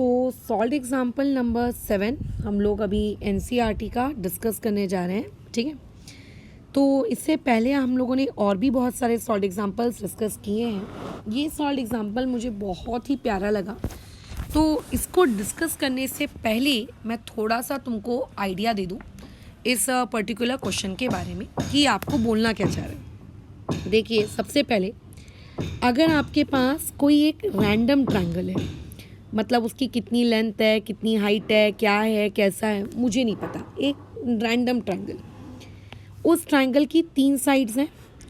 तो solve example number 7 हम लोग अभी एनसीईआरटी का डिस्कस करने जा रहे हैं, ठीक है। तो इससे पहले हम लोगों ने और भी बहुत सारे सॉल्व एग्जाम्पल्स डिस्कस किए हैं। ये सॉल्व एग्जाम्पल मुझे बहुत ही प्यारा लगा, तो इसको डिस्कस करने से पहले मैं थोड़ा सा तुमको आइडिया दे दूँ इस पर्टिकुलर क्वेश्चन के बारे में कि आपको बोलना क्या चाह रहे हैं। देखिए, सबसे पहले अगर आपके पास कोई एक रैंडम ट्रायंगल है, मतलब उसकी कितनी लेंथ है, कितनी हाइट है, क्या है, कैसा है, मुझे नहीं पता, एक रैंडम ट्रायंगल, उस ट्रायंगल की 3 साइड्स हैं,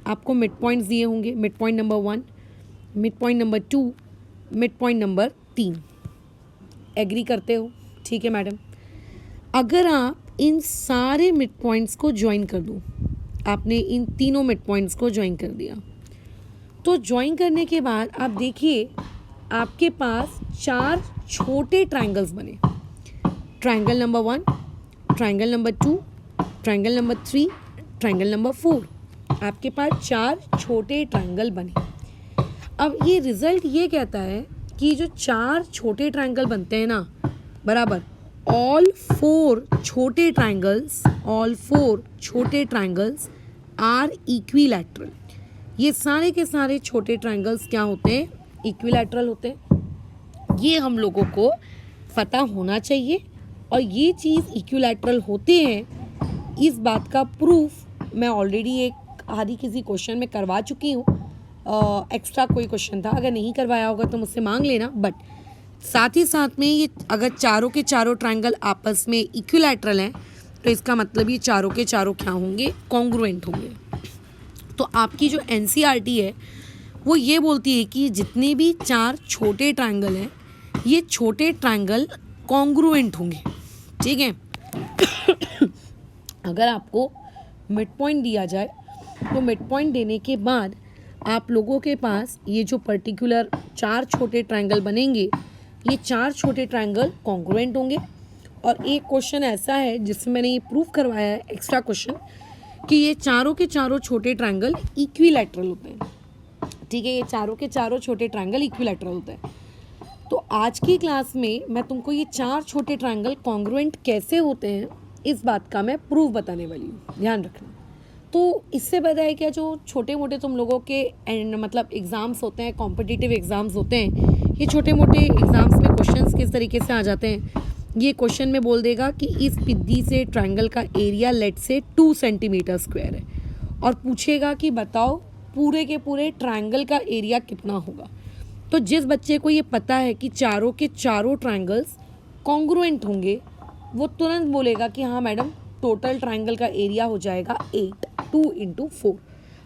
आपको मिड पॉइंट्स दिए होंगे, mid point number 1, mid point number 2, mid point number 3। Agree करते हो? ठीक है मैडम। अगर आप इन सारे मिड पॉइंट्स को ज्वाइन कर दो, आपने इन तीनों मिड पॉइंट्स को ज्वाइन कर दिया, तो ज्वाइन करने के बाद आप देखिए आपके पास 4 छोटे ट्रायंगल्स बने। Triangle number 1, triangle number 2, triangle number 3, triangle number 4। आपके पास 4 छोटे ट्रायंगल बने। अब ये रिजल्ट ये कहता है कि जो 4 छोटे ट्रायंगल बनते हैं ना, बराबर ऑल 4 छोटे ट्रायंगल्स आर इक्विलैटरल। ये सारे के सारे छोटे ट्रायंगल्स क्या होते हैं? इक्विलैटरल होते हैं। ये हम लोगों को पता होना चाहिए, और ये चीज़ इक्विलैटरल होते हैं, इस बात का प्रूफ मैं ऑलरेडी एक आधी किसी क्वेश्चन में करवा चुकी हूँ। एक्स्ट्रा कोई क्वेश्चन था, अगर नहीं करवाया होगा तो मुझसे मांग लेना। बट साथ ही साथ में ये अगर चारों के चारों ट्रायंगल आपस में इक्विलैटरल हैं, तो इसका मतलब ये चारों के चारों क्या होंगे? कॉन्ग्रुएंट होंगे। तो आपकी जो एनसीईआरटी है वो ये बोलती है कि जितने भी 4 छोटे ट्रायंगल हैं, ये छोटे ट्रायंगल कॉन्ग्रुएंट होंगे, ठीक है। अगर आपको मिड पॉइंट दिया जाए, तो मिड पॉइंट देने के बाद आप लोगों के पास ये जो पर्टिकुलर 4 छोटे ट्रायंगल बनेंगे, ये 4 छोटे ट्रायंगल कॉन्ग्रुएंट होंगे। और एक क्वेश्चन ऐसा है जिसमें मैंने ये प्रूफ करवाया है, एक्स्ट्रा क्वेश्चन, कि ये चारों के चारों छोटे ट्रायंगल इक्विलैटरल होते हैं, ठीक है। ये चारों के चारों छोटे ट्रायंगल इक्विलैटरल होते हैं। तो आज की क्लास में मैं तुमको ये 4 छोटे ट्रायंगल कॉन्ग्रुएंट कैसे होते हैं, इस बात का मैं प्रूफ बताने वाली हूँ, ध्यान रखना। तो इससे पता है क्या, जो छोटे मोटे तुम लोगों के मतलब एग्ज़ाम्स होते हैं, कॉम्पिटिटिव एग्ज़ाम्स होते हैं, ये छोटे मोटे एग्ज़ाम्स में क्वेश्चंस किस तरीके से आ जाते हैं। ये क्वेश्चन में बोल देगा कि इस पिद्दी से ट्रायंगल का एरिया लेट से 2 सेंटीमीटर स्क्वायर है, और पूछेगा कि बताओ पूरे के पूरे ट्रायंगल का एरिया कितना होगा। तो जिस बच्चे को ये पता है कि चारों के चारों ट्रायंगल्स कॉन्ग्रुएंट होंगे, वो तुरंत बोलेगा कि हाँ मैडम, टोटल ट्रायंगल का एरिया हो जाएगा 8, 2 × 4।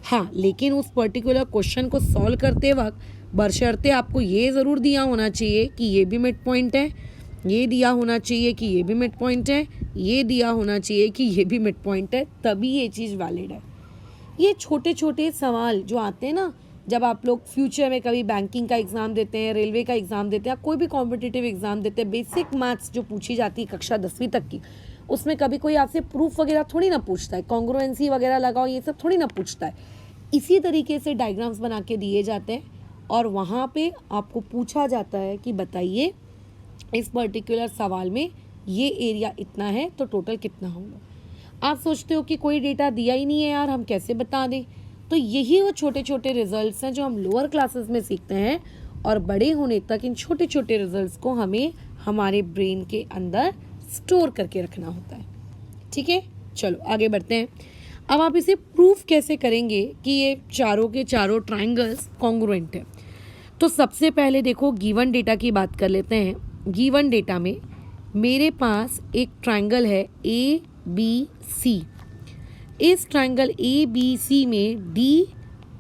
हाँ, लेकिन उस पर्टिकुलर क्वेश्चन को सॉल्व करते वक्त बशर्ते आपको ये ज़रूर दिया होना चाहिए कि ये भी मिड पॉइंट है, ये दिया होना चाहिए कि ये भी मिड पॉइंट है, ये दिया होना चाहिए कि ये भी मिड पॉइंट है, तभी ये चीज़ वैलिड है। ये छोटे छोटे सवाल जो आते हैं ना, जब आप लोग फ्यूचर में कभी बैंकिंग का एग्ज़ाम देते हैं, रेलवे का एग्ज़ाम देते हैं, कोई भी कॉम्पिटिटिव एग्ज़ाम देते हैं, बेसिक मैथ्स जो पूछी जाती है कक्षा 10वीं तक की, उसमें कभी कोई आपसे प्रूफ वगैरह थोड़ी ना पूछता है, कॉन्ग्रुएंसी वगैरह लगाओ, ये सब थोड़ी ना पूछता है। इसी तरीके से डायग्राम्स बना के दिए जाते हैं, और वहाँ पे आपको पूछा जाता है कि बताइए इस पर्टिकुलर सवाल में ये एरिया इतना है, तो टोटल कितना होगा। आप सोचते हो कि कोई डेटा दिया ही नहीं है यार, हम कैसे बता दें। तो यही वो छोटे छोटे रिजल्ट्स हैं जो हम लोअर क्लासेस में सीखते हैं, और बड़े होने तक इन छोटे छोटे रिजल्ट्स को हमें हमारे ब्रेन के अंदर स्टोर करके रखना होता है, ठीक है। चलो आगे बढ़ते हैं। अब आप इसे प्रूफ कैसे करेंगे कि ये चारों के चारों ट्रायंगल्स कॉन्ग्रुएंट है। तो सबसे पहले देखो, गिवन डेटा की बात कर लेते हैं। गिवन डेटा में मेरे पास एक ट्रायंगल है ABC। इस ट्रायंगल ABC में D,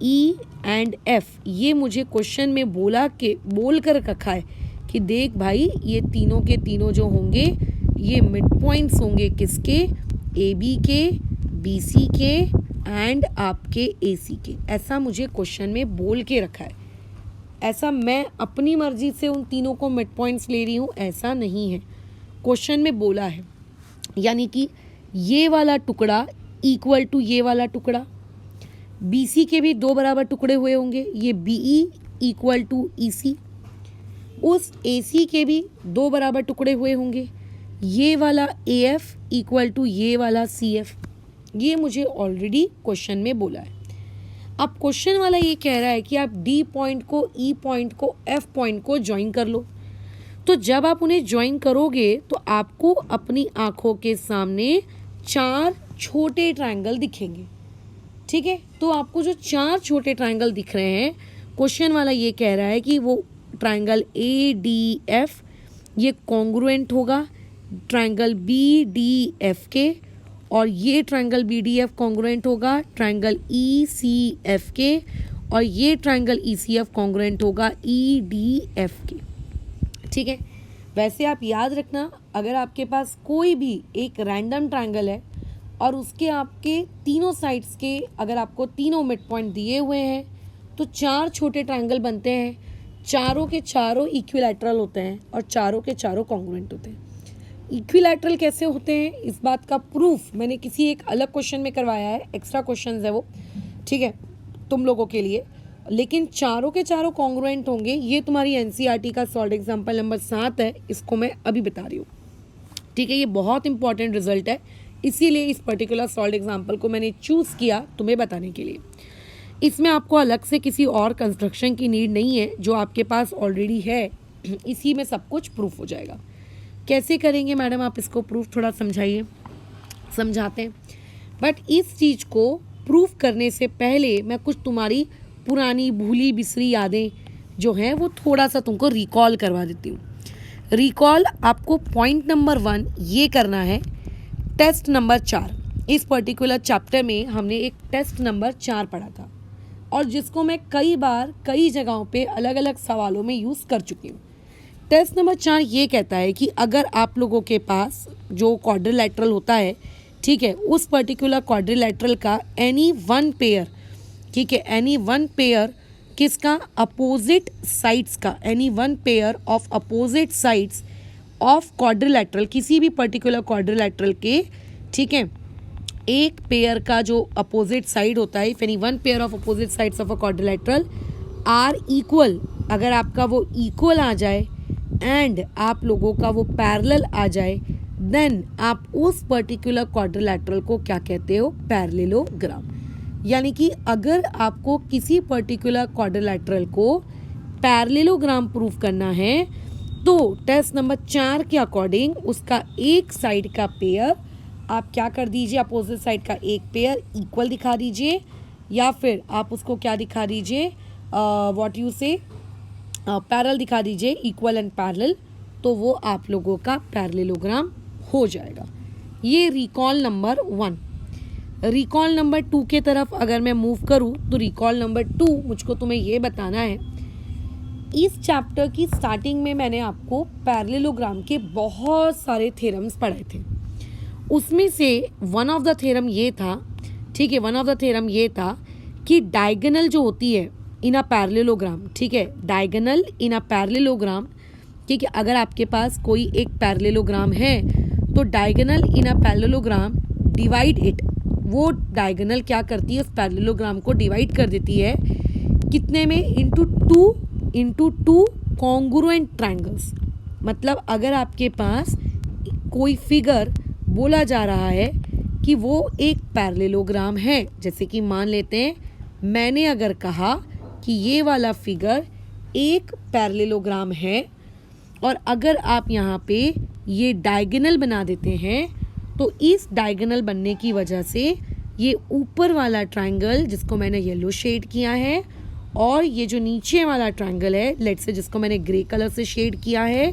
E एंड F, ये मुझे क्वेश्चन में बोल कर रखा है कि देख भाई, ये तीनों के तीनों जो होंगे ये मिड पॉइंट्स होंगे, किसके? AB के, BC के एंड आपके AC के। ऐसा मुझे क्वेश्चन में बोल के रखा है। ऐसा मैं अपनी मर्जी से उन तीनों को मिड पॉइंट्स ले रही हूँ, ऐसा नहीं है, क्वेश्चन में बोला है। यानी कि ये वाला टुकड़ा इक्वल टू ये वाला टुकड़ा, BC के भी 2 बराबर टुकड़े हुए होंगे, ये BE इक्वल टू EC। उस AC के भी दो बराबर टुकड़े हुए होंगे, ये वाला AF इक्वल टू ये वाला CF। ये मुझे ऑलरेडी क्वेश्चन में बोला है। अब क्वेश्चन वाला ये कह रहा है कि आप D पॉइंट को, E पॉइंट को, F पॉइंट को ज्वाइन कर लो। तो जब आप उन्हें ज्वाइन करोगे तो आपको अपनी आंखों के सामने 4 छोटे ट्रायंगल दिखेंगे। ठीक है, तो आपको जो 4 छोटे ट्रायंगल दिख रहे हैं, क्वेश्चन वाला ये कह रहा है कि वो ट्रायंगल ADF ये कॉन्ग्रुएंट होगा ट्रायंगल BDF के, और ये ट्रायंगल BDF कॉन्ग्रुएंट होगा ट्रायंगल ECF के, और ये ट्रायंगल ECF कॉन्ग्रुएंट होगा EDF के। ठीक है, वैसे आप याद रखना, अगर आपके पास कोई भी एक रैंडम ट्रायंगल है और उसके आपके तीनों साइड्स के अगर आपको तीनों मिड पॉइंट दिए हुए हैं तो 4 छोटे ट्रायंगल बनते हैं, चारों के चारों इक्विलैटरल होते हैं और चारों के चारों कॉन्ग्रुएंट होते हैं। इक्विलैटरल कैसे होते हैं, इस बात का प्रूफ मैंने किसी एक अलग क्वेश्चन में करवाया है, एक्स्ट्रा क्वेश्चन है वो, ठीक है, तुम लोगों के लिए। लेकिन चारों के चारों कॉन्ग्रुएंट होंगे, ये तुम्हारी NCERT का सॉल्व एग्जाम्पल नंबर 7 है, इसको मैं अभी बता रही हूँ। ठीक है, ये बहुत इंपॉर्टेंट रिजल्ट है, इसीलिए इस पर्टिकुलर सॉल्व एग्जाम्पल को मैंने चूज़ किया तुम्हें बताने के लिए। इसमें आपको अलग से किसी और कंस्ट्रक्शन की नीड नहीं है, जो आपके पास ऑलरेडी है इसी में सब कुछ प्रूफ हो जाएगा। कैसे करेंगे मैडम आप इसको प्रूफ, थोड़ा समझाइए। समझाते हैं, बट इस चीज़ को प्रूफ करने से पहले मैं कुछ तुम्हारी पुरानी भूली बिसरी यादें जो हैं वो थोड़ा सा तुमको रिकॉल करवा देती हूँ। रिकॉल आपको पॉइंट नंबर 1 ये करना है, टेस्ट नंबर 4। इस पर्टिकुलर चैप्टर में हमने एक टेस्ट नंबर 4 पढ़ा था और जिसको मैं कई बार कई जगहों पे अलग अलग सवालों में यूज़ कर चुकी हूँ। टेस्ट नंबर 4 ये कहता है कि अगर आप लोगों के पास जो क्वाड्रिलैटरल होता है, ठीक है, उस पर्टिकुलर क्वाड्रिलैटरल का एनी वन पेयर, ठीक है, एनी वन पेयर किसका, अपोजिट साइड्स का, any one pair of opposite sides of quadrilateral, किसी भी पर्टिकुलर क्वाड्रिलैटरल के, ठीक है, एक पेयर का जो अपोजिट साइड होता है, if any one pair of opposite sides of a quadrilateral are equal, अगर आपका वो इक्वल आ जाए एंड आप लोगों का वो पैरेलल आ जाए, देन आप उस पर्टिकुलर क्वाड्रिलैटरल को क्या कहते हो, पैरेललोग्राम। यानी कि अगर आपको किसी पर्टिकुलर क्वाड्रिलैटरल को पैरेललोग्राम प्रूफ करना है तो टेस्ट नंबर 4 के अकॉर्डिंग उसका एक साइड का पेयर आप क्या कर दीजिए, अपोजिट साइड का एक पेयर इक्वल दिखा दीजिए, या फिर आप उसको क्या दिखा दीजिए, व्हाट यू से, पैरेलल दिखा दीजिए, इक्वल एंड पैरेलल, तो वो आप लोगों का पैरेललोग्राम हो जाएगा। ये रिकॉल नंबर 1। रिकॉल नंबर 2 के तरफ अगर मैं मूव करूँ तो रिकॉल नंबर 2 मुझको तुम्हें ये बताना है, इस चैप्टर की स्टार्टिंग में मैंने आपको पैरेललोग्राम के बहुत सारे थ्योरम्स पढ़ाए थे। उसमें से वन ऑफ द थ्योरम ये था, ठीक है, वन ऑफ द थ्योरम ये था कि डायगोनल जो होती है इन अ पैरेललोग्राम, ठीक है, डायगोनल इन अ पैरेललोग्राम, ठीक है, अगर आपके पास कोई एक पैरेललोग्राम है तो diagonal in a parallelogram divide it, वो डायगोनल क्या करती है, उस पैरेललोग्राम को डिवाइड कर देती है कितने में, इंटू टू कॉन्ग्रुएंट ट्रायंगल्स। मतलब अगर आपके पास कोई फिगर बोला जा रहा है कि वो एक पैरेललोग्राम है, जैसे कि मान लेते हैं मैंने अगर कहा कि ये वाला फिगर एक पैरेललोग्राम है और अगर आप यहाँ पे ये डायगोनल बना देते हैं तो इस डायगोनल बनने की वजह से ये ऊपर वाला ट्रायंगल जिसको मैंने येलो शेड किया है और ये जो नीचे वाला ट्रायंगल है लेट्स से जिसको मैंने ग्रे कलर से शेड किया है,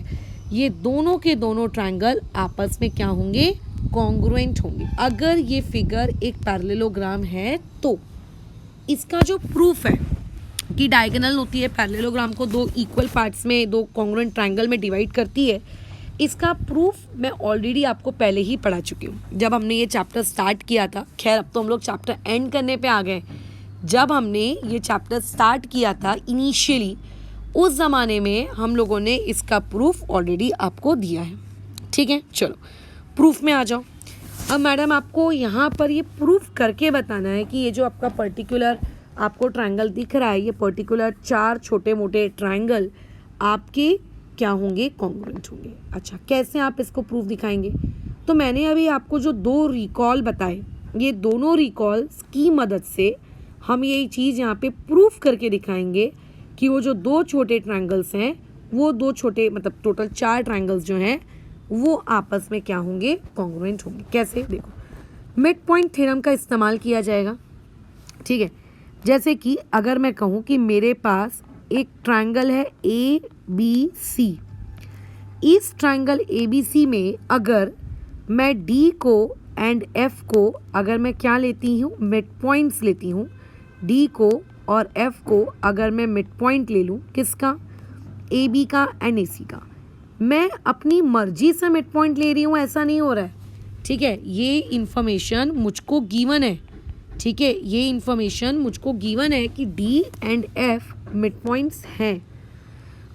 ये दोनों के दोनों ट्रायंगल आपस में क्या होंगे, कॉन्ग्रुएंट होंगे। अगर ये फिगर एक पैरेललोग्राम है तो इसका जो प्रूफ है कि डायगोनल होती है पैरेललोग्राम को दो इक्वल पार्ट्स में, दो कॉन्ग्रुएंट ट्रायंगल में डिवाइड करती है, इसका प्रूफ मैं ऑलरेडी आपको पहले ही पढ़ा चुकी हूँ जब हमने ये चैप्टर स्टार्ट किया था। खैर अब तो हम लोग चैप्टर एंड करने पे आ गए। जब हमने ये चैप्टर स्टार्ट किया था इनिशियली, उस ज़माने में हम लोगों ने इसका प्रूफ ऑलरेडी आपको दिया है। ठीक है, चलो प्रूफ में आ जाओ। अब मैडम आपको यहाँ पर ये प्रूफ करके बताना है कि ये जो आपका पर्टिकुलर आपको ट्रायंगल दिख रहा है, ये पर्टिकुलर 4 छोटे मोटे ट्रायंगल आपके क्या होंगे, कॉन्ग्रुएंट होंगे। अच्छा, कैसे आप इसको प्रूफ दिखाएंगे? तो मैंने अभी आपको जो 2 रिकॉल बताए, ये दोनों रिकॉल्स की मदद से हम ये चीज़ यहाँ पे प्रूफ करके दिखाएंगे कि वो जो 2 छोटे ट्रायंगल्स हैं, वो 2 छोटे मतलब टोटल 4 ट्रायंगल्स जो हैं वो आपस में क्या होंगे, कॉन्ग्रुएंट होंगे। कैसे? देखो, मिड पॉइंट थ्योरम का इस्तेमाल किया जाएगा। ठीक है, जैसे कि अगर मैं कहूँ कि मेरे पास एक ट्रायंगल है ABC, इस ट्रायंगल ABC में अगर मैं D को एंड F को अगर मैं क्या लेती हूँ, मिड पॉइंट्स लेती हूँ, D को और F को अगर मैं मिड पॉइंट ले लूँ, किसका, AB का एंड AC का, मैं अपनी मर्जी से मिड पॉइंट ले रही हूँ ऐसा नहीं हो रहा है। ठीक है, ये इन्फॉर्मेशन मुझको गिवन है। ठीक है, ये इन्फॉर्मेशन मुझको गिवन है कि D and F mid points हैं।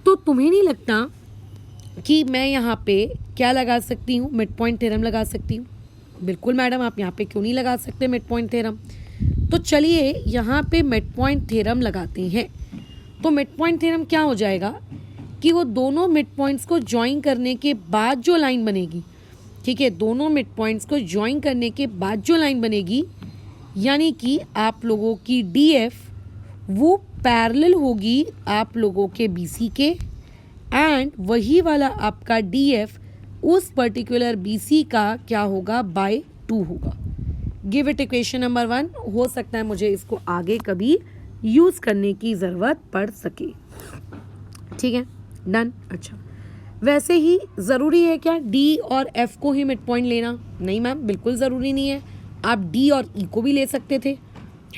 तो तुम्हें नहीं लगता कि मैं यहाँ पे क्या लगा सकती हूँ, मिड पॉइंट थ्योरम लगा सकती हूँ? बिल्कुल मैडम, आप यहाँ पे क्यों नहीं लगा सकते मिड पॉइंट थ्योरम? तो चलिए यहाँ पे मिड पॉइंट थ्योरम लगाते हैं। तो मिड पॉइंट थ्योरम क्या हो जाएगा कि वो दोनों मिड पॉइंट्स को ज्वाइन करने के बाद जो लाइन बनेगी, ठीक है, दोनों मिड पॉइंट्स को ज्वाइन करने के बाद जो लाइन बनेगी, यानी कि आप लोगों की DF वो पैरेलल होगी आप लोगों के BC के, एंड वही वाला आपका DF उस पर्टिकुलर BC का क्या होगा, बाय 2 होगा। Give it equation number 1। हो सकता है मुझे इसको आगे कभी यूज़ करने की ज़रूरत पड़ सके। ठीक है, डन। अच्छा, वैसे ही ज़रूरी है क्या D और F को ही मिड पॉइंट लेना? नहीं मैम, बिल्कुल ज़रूरी नहीं है। आप D और E को भी ले सकते थे,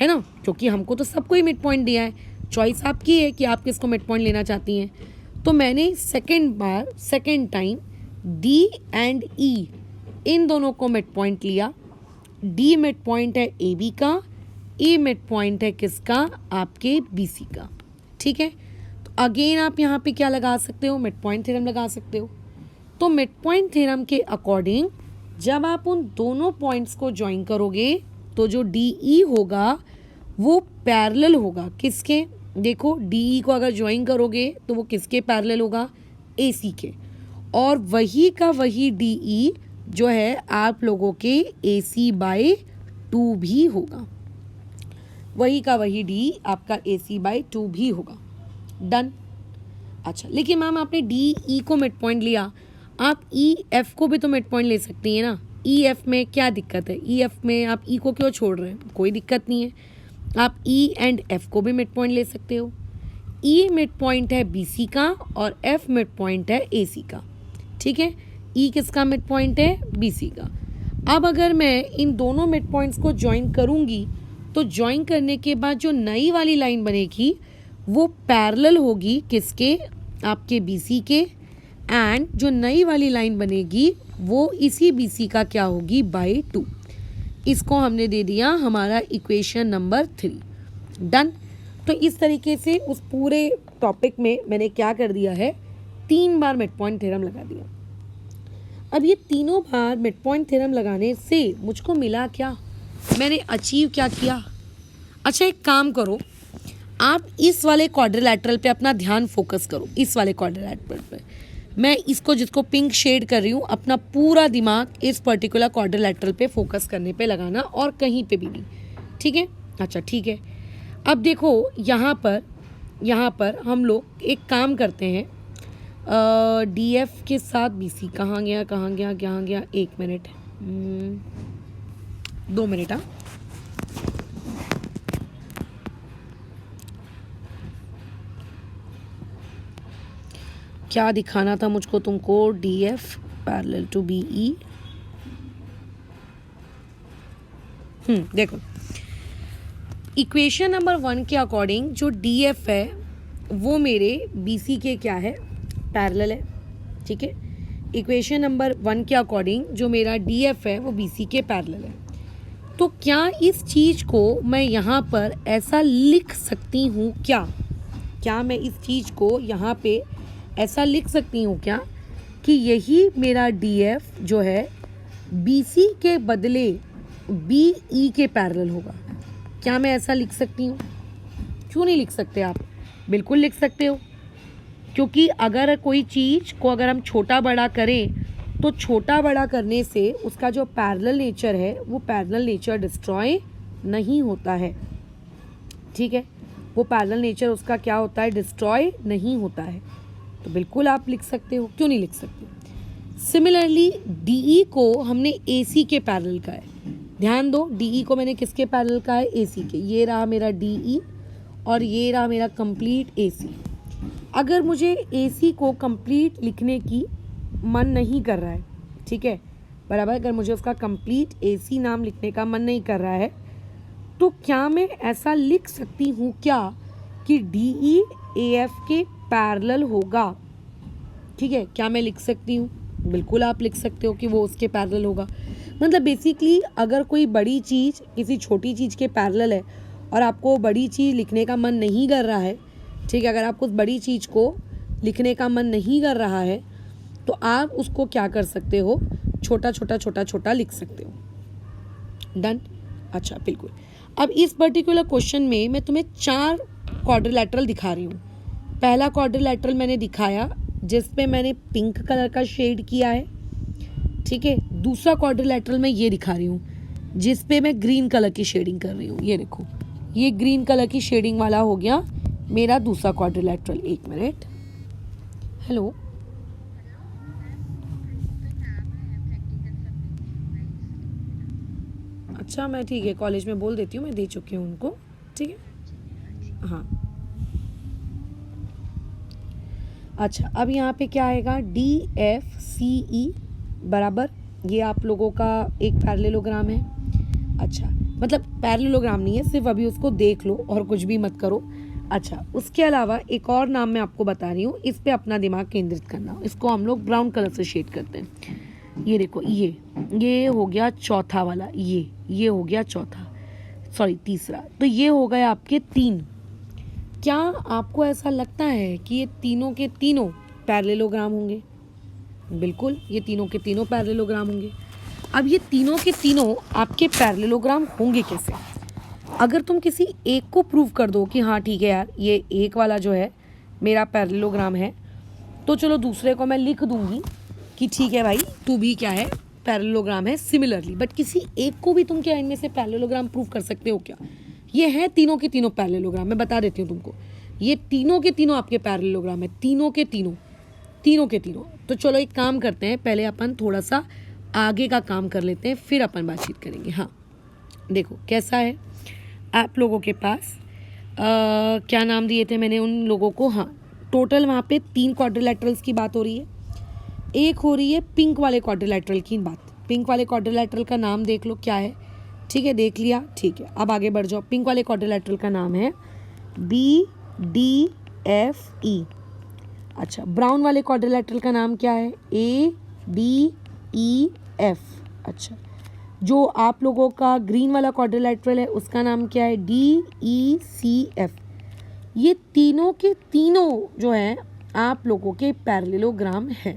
है ना, क्योंकि हमको तो सबको ही मिड पॉइंट दिया है। चॉइस आपकी है कि आप किसको मिड पॉइंट लेना चाहती हैं। तो मैंने second time D and E इन दोनों को मिड पॉइंट लिया। D मिड पॉइंट है AB का, E मिड पॉइंट है किसका, आपके BC का। ठीक है, तो अगेन आप यहाँ पे क्या लगा सकते हो, मिड पॉइंट थ्योरम लगा सकते हो। तो मिड पॉइंट थ्योरम के अकॉर्डिंग जब आप उन दोनों पॉइंट्स को ज्वाइन करोगे तो जो DE होगा वो पैरेलल होगा किसके, देखो DE को अगर ज्वाइन करोगे तो वो किसके पैरेलल होगा, AC के, और वही का वही DE जो है आप लोगों के AC/2 भी होगा। वही का वही D आपका AC/2 भी होगा। डन। अच्छा, लेकिन मैम आपने DE को मिड पॉइंट लिया, आप EF को भी तो मिड पॉइंट ले सकती हैं ना। EF में क्या दिक्कत है? EF में आप E को क्यों छोड़ रहे हैं? कोई दिक्कत नहीं है, आप E एंड F को भी मिड पॉइंट ले सकते हो। E मिड पॉइंट है BC का और F मिड पॉइंट है AC का। ठीक है, E किसका मिड पॉइंट है, BC का। अब अगर मैं इन दोनों मिड पॉइंट्स को ज्वाइन करूंगी तो ज्वाइन करने के बाद जो नई वाली लाइन बनेगी वो पैरेलल होगी किसके, आपके BC के, एंड जो नई वाली लाइन बनेगी वो इसी BC का क्या होगी, बाय 2। इसको हमने दे दिया हमारा इक्वेशन नंबर 3। डन। तो इस तरीके से उस पूरे टॉपिक में मैंने क्या कर दिया है, 3 बार मिड पॉइंट थ्योरम लगा दिया। अब ये तीनों बार मिड पॉइंट थ्योरम लगाने से मुझको मिला क्या, मैंने अचीव क्या किया? अच्छा, एक काम करो, आप इस वाले क्वाड्रिलैटरल पे अपना ध्यान फोकस करो। इस वाले क्वाड्रिलैटरल पे मैं इसको, जिसको पिंक शेड कर रही हूँ, अपना पूरा दिमाग इस पर्टिकुलर क्वाड्रिलैटरल पे फोकस करने पे लगाना और कहीं पे भी नहीं। ठीक है, अच्छा ठीक है। अब देखो यहाँ पर हम लोग एक काम करते हैं, DF के साथ BC कहाँ गया, 1 मिनट, 2 मिनट। हाँ, क्या दिखाना था मुझको तुमको, DF पैरेलल टू BE। देखो इक्वेशन नंबर 1 के अकॉर्डिंग जो DF है वो मेरे BC के क्या है, पैरेलल है। ठीक है, इक्वेशन नंबर 1 के अकॉर्डिंग जो मेरा DF है वो BC के पैरेलल है। तो क्या इस चीज़ को मैं यहाँ पर ऐसा लिख सकती हूँ क्या मैं इस चीज़ को यहाँ पे ऐसा लिख सकती हूँ क्या कि यही मेरा DF जो है BC के बदले BE के पैरेलल होगा? क्या मैं ऐसा लिख सकती हूँ? क्यों नहीं लिख सकते आप? बिल्कुल लिख सकते हो। क्योंकि अगर कोई चीज़ को अगर हम छोटा बड़ा करें तो छोटा बड़ा करने से उसका जो पैरेलल नेचर है वो पैरेलल नेचर डिस्ट्रॉय नहीं होता है। ठीक है, वो पैरेलल नेचर उसका क्या होता है, डिस्ट्रॉय नहीं होता है। तो बिल्कुल आप लिख सकते हो, क्यों नहीं लिख सकते। सिमिलरली डीई को हमने एसी के पैरेलल का है। ध्यान दो, डीई को मैंने किसके पैरेलल का है, एसी के। ये रहा मेरा डीई और ये रहा मेरा कंप्लीट एसी। अगर मुझे एसी को कंप्लीट लिखने की मन नहीं कर रहा है, ठीक है, बराबर, अगर मुझे उसका कंप्लीट एसी नाम लिखने का मन नहीं कर रहा है, तो क्या मैं ऐसा लिख सकती हूँ क्या कि डीई एएफ के पैरेलल होगा। ठीक है, क्या मैं लिख सकती हूँ, बिल्कुल आप लिख सकते हो कि वो उसके पैरेलल होगा। मतलब बेसिकली अगर कोई बड़ी चीज़ किसी छोटी चीज़ के पैरेलल है और आपको बड़ी चीज़ लिखने का मन नहीं कर रहा है, ठीक है, अगर आपको उस बड़ी चीज़ को लिखने का मन नहीं कर रहा है तो आप उसको क्या कर सकते हो, छोटा छोटा छोटा छोटा लिख सकते हो। डन। अच्छा, बिल्कुल। अब इस पर्टिकुलर क्वेश्चन में मैं तुम्हें 4 क्वाड्रिलैटरल दिखा रही हूँ। पहला क्वाड्रिलैटरल मैंने दिखाया जिस पे मैंने पिंक कलर का शेड किया है, ठीक है। दूसरा क्वाड्रिलैटरल मैं ये दिखा रही हूँ जिस पे मैं ग्रीन कलर की शेडिंग कर रही हूँ। ये देखो, ये ग्रीन कलर की शेडिंग वाला हो गया मेरा दूसरा क्वाड्रिलैटरल। 1 मिनट। हेलो, अच्छा, मैं ठीक है कॉलेज में बोल देती हूँ, मैं दे चुकी हूँ उनको, ठीक है, हाँ। अच्छा, अब यहाँ पे क्या आएगा, DFCE बराबर, ये आप लोगों का एक पैरेललोग्राम है। अच्छा, मतलब पैरेललोग्राम नहीं है, सिर्फ अभी उसको देख लो और कुछ भी मत करो। अच्छा, उसके अलावा एक और नाम मैं आपको बता रही हूँ, इस पे अपना दिमाग केंद्रित करना। इसको हम लोग ब्राउन कलर से शेड करते हैं। ये देखो, ये हो गया चौथा वाला, ये हो गया चौथा, सॉरी तीसरा। तो ये हो गए आपके 3। क्या आपको ऐसा लगता है कि ये तीनों के तीनों पैरेललोग्राम होंगे? बिल्कुल, ये तीनों के तीनों पैरेललोग्राम होंगे। अब ये तीनों के तीनों आपके पैरेललोग्राम होंगे कैसे? अगर तुम किसी एक को प्रूव कर दो कि हाँ ठीक है यार, ये एक वाला जो है मेरा पैरेललोग्राम है, तो चलो दूसरे को मैं लिख दूंगी कि ठीक है भाई, तू भी क्या है, पैरेललोग्राम है सिमिलरली। बट किसी एक को भी तुम क्या इनमें से पैरेललोग्राम प्रूव कर सकते हो क्या? ये है तीनों के तीनों पैरेललोग्राम। मैं बता देती हूँ तुमको, ये तीनों के तीनों आपके पैरेललोग्राम है, तीनों के तीनों। तो चलो एक काम करते हैं, पहले अपन थोड़ा सा आगे का काम कर लेते हैं, फिर अपन बातचीत करेंगे। हाँ, देखो कैसा है आप लोगों के पास, क्या नाम दिए थे मैंने उन लोगों को। हाँ, टोटल वहाँ पे 3 क्वाड्रिलैटरल्स की बात हो रही है। एक हो रही है पिंक वाले क्वाड्रिलैटरल की बात। पिंक वाले क्वाड्रिलैटरल का नाम देख लो क्या है, ठीक है, देख लिया, ठीक है। अब आगे बढ़ जाओ। पिंक वाले क्वाड्रिलैटरल का नाम है BDFE। अच्छा, ब्राउन वाले क्वाड्रिलैटरल का नाम क्या है, ADEF। अच्छा, जो आप लोगों का ग्रीन वाला क्वाड्रिलैटरल है उसका नाम क्या है, DECF। ये तीनों के तीनों जो है आप लोगों के पैरेललोग्राम है।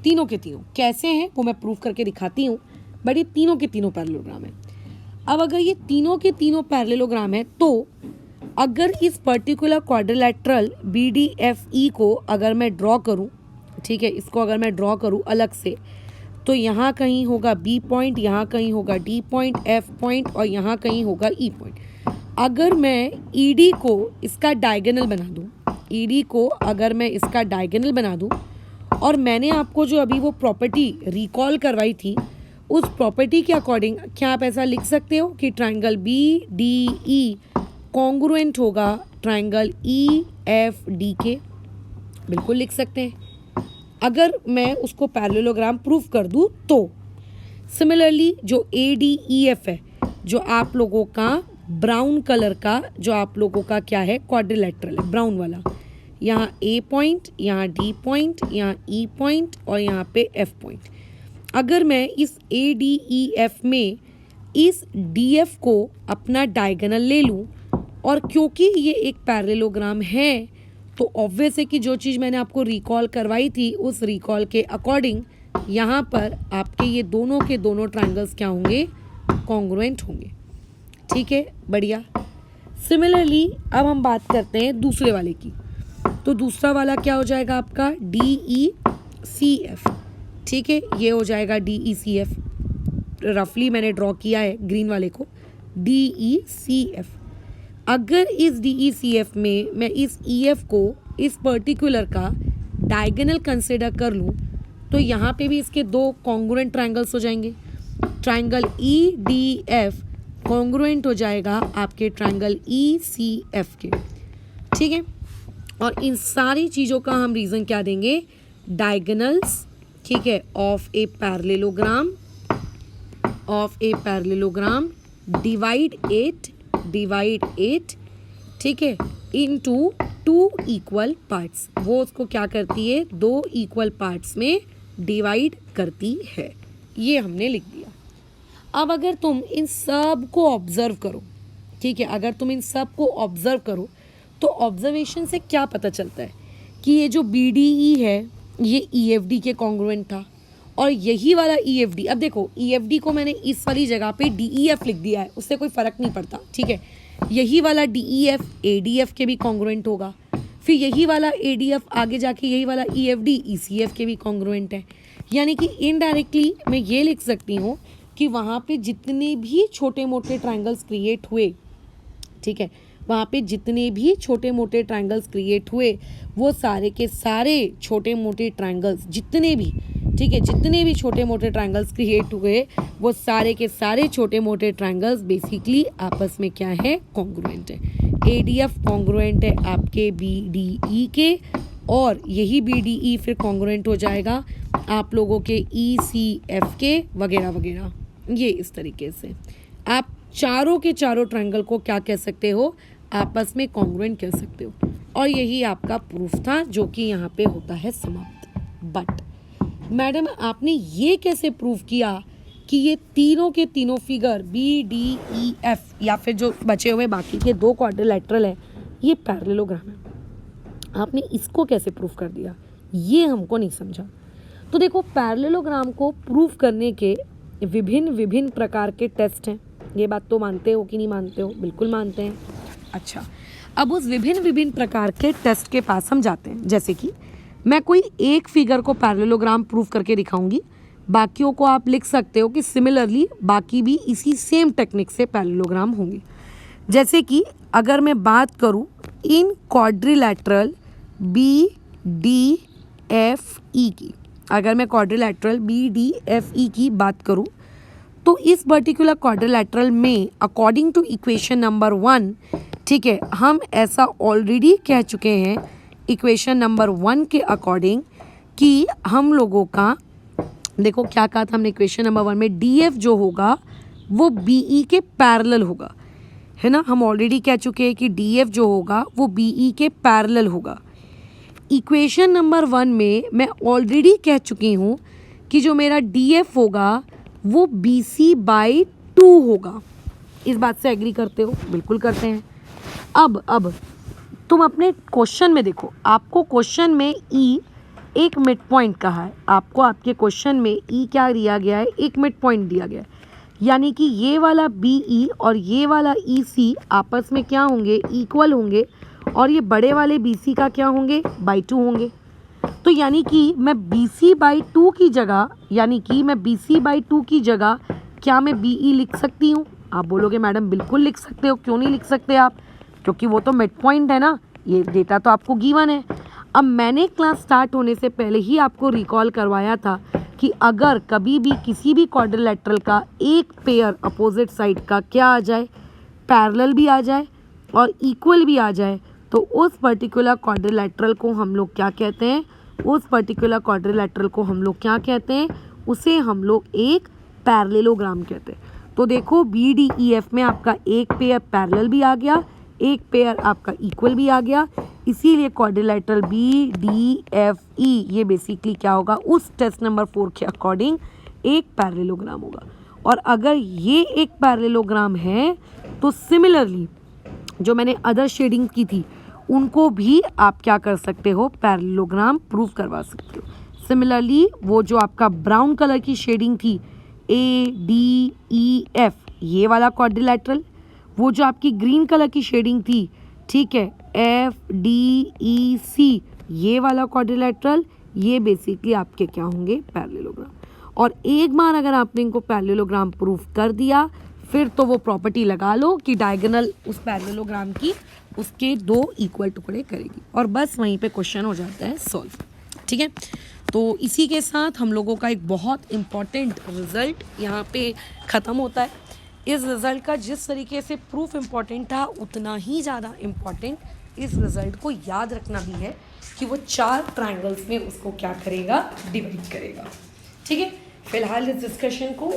तीनों के तीनों कैसे हैं वो मैं प्रूफ करके दिखाती हूँ, बट ये तीनों के तीनों पैरेललोग्राम है। अब अगर ये तीनों के तीनों पैरेललोग्राम है, तो अगर इस पर्टिकुलर क्वाड्रिलैटरल BDFE को अगर मैं ड्रॉ करूँ, ठीक है, इसको अगर मैं ड्रॉ करूँ अलग से, तो यहाँ कहीं होगा B पॉइंट, यहाँ कहीं होगा D पॉइंट, F पॉइंट और यहाँ कहीं होगा E पॉइंट। अगर मैं ED को इसका डायगोनल बना दूँ, ED को अगर मैं इसका डायगोनल बना दूँ, और मैंने आपको जो अभी वो प्रॉपर्टी रिकॉल करवाई थी, उस प्रॉपर्टी के अकॉर्डिंग क्या आप ऐसा लिख सकते हो कि ट्राइंगल BDE कॉन्ग्रुएंट होगा ट्राइंगल EFD के? बिल्कुल लिख सकते हैं, अगर मैं उसको पैरेललोग्राम प्रूफ कर दूं तो। सिमिलरली जो ADEF है, जो आप लोगों का ब्राउन कलर का, जो आप लोगों का क्या है, क्वाड्रिलैटरल है, ब्राउन वाला, यहाँ A पॉइंट, यहाँ D पॉइंट, यहाँ E पॉइंट और यहाँ पे F पॉइंट। अगर मैं इस ADEF में इस DF को अपना डायगोनल ले लूँ, और क्योंकि ये एक पैरेललोग्राम है, तो ऑब्वियस है कि जो चीज़ मैंने आपको रिकॉल करवाई थी उस रिकॉल के अकॉर्डिंग यहाँ पर आपके ये दोनों के दोनों ट्रायंगल्स क्या होंगे, कॉन्ग्रुएंट होंगे। ठीक है, बढ़िया। सिमिलरली अब हम बात करते हैं दूसरे वाले की। तो दूसरा वाला क्या हो जाएगा आपका DECF, ठीक है, ये हो जाएगा DECF, रफली मैंने ड्रॉ किया है ग्रीन वाले को, DECF। अगर इस DECF में मैं इस EF को इस पर्टिकुलर का डायगोनल कंसिडर कर लूँ तो यहाँ पे भी इसके दो कॉन्ग्रुएंट ट्रायंगल्स हो जाएंगे। ट्रायंगल EDF कॉन्ग्रुएंट हो जाएगा आपके ट्रायंगल ECF के, ठीक है। और इन सारी चीज़ों का हम रीज़न क्या देंगे, डायगोनल्स, ठीक है, of a parallelogram, divide it, ठीक है, इनटू 2 इक्वल पार्ट्स। वो उसको क्या करती है, 2 इक्वल पार्ट्स में डिवाइड करती है। ये हमने लिख दिया। अब अगर तुम इन सब को ऑब्जर्व करो, ठीक है, अगर तुम इन सब को ऑब्जर्व करो तो ऑब्जर्वेशन से क्या पता चलता है कि ये जो BDE है ये EFD के कॉन्ग्रुएंट था, और यही वाला EFD, अब देखो EFD को मैंने इस वाली जगह पे DEF लिख दिया है, उससे कोई फ़र्क नहीं पड़ता, ठीक है। यही वाला DEF ADF के भी कॉन्ग्रुएंट होगा, फिर यही वाला ADF आगे जाके यही वाला EFD ECF के भी कॉन्ग्रुएंट है। यानी कि इनडायरेक्टली मैं ये लिख सकती हूँ कि वहाँ पे जितने भी छोटे मोटे ट्रायंगल्स क्रिएट हुए, ठीक है, वहाँ पे जितने भी छोटे मोटे ट्रायंगल्स क्रिएट हुए वो सारे के सारे छोटे मोटे ट्रायंगल्स जितने भी, ठीक है, जितने भी छोटे मोटे ट्रायंगल्स क्रिएट हुए वो सारे के सारे छोटे मोटे ट्रायंगल्स बेसिकली आपस में क्या है, कॉन्ग्रुएंट है। ADF कॉन्ग्रुएंट है आपके BDE के, और यही BDE फिर कॉन्ग्रुएंट हो जाएगा आप लोगों के ECF के वगैरह वगैरह। ये इस तरीके से आप चारों के चारों ट्रायंगल को क्या कह सकते हो, आपस में कॉन्ग्रुएंट कह सकते हो। और यही आपका प्रूफ था जो कि यहाँ पे होता है समाप्त। बट मैडम आपने ये कैसे प्रूव किया कि ये तीनों के तीनों फिगर BDEF या फिर जो बचे हुए बाकी के 2 क्वाड्रिलैटरल है ये पैरेललोग्राम है, आपने इसको कैसे प्रूव कर दिया, ये हमको नहीं समझा। तो देखो पैरेललोग्राम को प्रूव करने के विभिन्न प्रकार के टेस्ट हैं, ये बात तो मानते हो कि नहीं मानते हो, बिल्कुल मानते हैं। अच्छा, अब उस विभिन्न प्रकार के टेस्ट के पास हम जाते हैं। जैसे कि मैं कोई एक फिगर को पैरेललोग्राम प्रूव करके दिखाऊंगी, बाकियों को आप लिख सकते हो कि सिमिलरली बाकी भी इसी सेम टेक्निक से पैरेललोग्राम होंगे। जैसे कि अगर मैं बात करूं इन क्वाड्रिलैटरल BDFE की, अगर मैं क्वाड्रिलैटरल BDFE की बात करूं तो इस पर्टिकुलर क्वाड्रिलैटरल में अकॉर्डिंग टू इक्वेशन नंबर 1, ठीक है, हम ऐसा ऑलरेडी कह चुके हैं इक्वेशन नंबर 1 के अकॉर्डिंग कि हम लोगों का, देखो क्या कहा था हमने इक्वेशन नंबर 1 में, DF जो होगा वो BE के पैरेलल होगा, है ना। हम ऑलरेडी कह चुके हैं कि DF जो होगा वो BE के पैरेलल होगा। इक्वेशन नंबर 1 में मैं ऑलरेडी कह चुकी हूँ कि जो मेरा DF होगा वो BC/2 होगा। इस बात से एग्री करते हो? बिल्कुल करते हैं। अब तुम अपने क्वेश्चन में देखो, आपको क्वेश्चन में E एक मिड पॉइंट कहा है, आपको आपके क्वेश्चन में E क्या दिया गया है, एक मिड पॉइंट दिया गया है। यानी कि ये वाला BE और ये वाला EC आपस में क्या होंगे, इक्वल होंगे, और ये बड़े वाले BC का क्या होंगे, /2 होंगे। तो यानी कि मैं BC/2 की जगह, यानी कि मैं BC/2 की जगह क्या मैं BE लिख सकती हूँ? आप बोलोगे मैडम बिल्कुल लिख सकते हो। क्यों नहीं लिख सकते आप? क्योंकि वो तो मिड पॉइंट है ना, ये डेटा तो आपको गिवन है। अब मैंने क्लास स्टार्ट होने से पहले ही आपको रिकॉल करवाया था कि अगर कभी भी किसी भी क्वाड्रिलैटरल का एक पेयर अपोजिट साइड का क्या आ जाए, पैरेलल भी आ जाए और इक्वल भी आ जाए, तो उस पर्टिकुलर क्वाड्रिलैटरल को हम लोग क्या कहते हैं, उस पर्टिकुलर क्वाड्रिलैटरल को हम लोग क्या कहते हैं, उसे हम लोग एक पैरेललोग्राम कहते हैं। तो देखो BDEF में आपका एक पेयर पैरेलल भी आ गया, एक पेयर आपका इक्वल भी आ गया, इसीलिए क्वाड्रिलैटरल BDFE ये बेसिकली क्या होगा, उस टेस्ट नंबर 4 के अकॉर्डिंग एक पैरेललोग्राम होगा। और अगर ये एक पैरेललोग्राम है तो सिमिलरली जो मैंने अदर शेडिंग की थी उनको भी आप क्या कर सकते हो, पैरेललोग्राम प्रूव करवा सकते हो। सिमिलरली वो जो आपका ब्राउन कलर की शेडिंग थी ADEF, ये वाला क्वाड्रिलैटरल, वो जो आपकी ग्रीन कलर की शेडिंग थी ठीक है, FDEC ये वाला क्वाड्रिलेटरल, ये बेसिकली आपके क्या होंगे, पैरेललोग्राम। और एक बार अगर आपने इनको पैरेललोग्राम प्रूफ कर दिया, फिर तो वो प्रॉपर्टी लगा लो कि डायगोनल उस पैरेललोग्राम की उसके 2 इक्वल टुकड़े करेगी, और बस वहीं पे क्वेश्चन हो जाता है सॉल्व। ठीक है, तो इसी के साथ हम लोगों का एक बहुत इम्पॉर्टेंट रिजल्ट यहाँ पे ख़त्म होता है। इस रिज़ल्ट का जिस तरीके से प्रूफ इम्पॉर्टेंट था, उतना ही ज़्यादा इम्पॉर्टेंट इस रिज़ल्ट को याद रखना भी है कि वो 4 ट्रायंगल्स में उसको क्या करेगा, डिवाइड करेगा। ठीक है, फिलहाल इस डिस्कशन को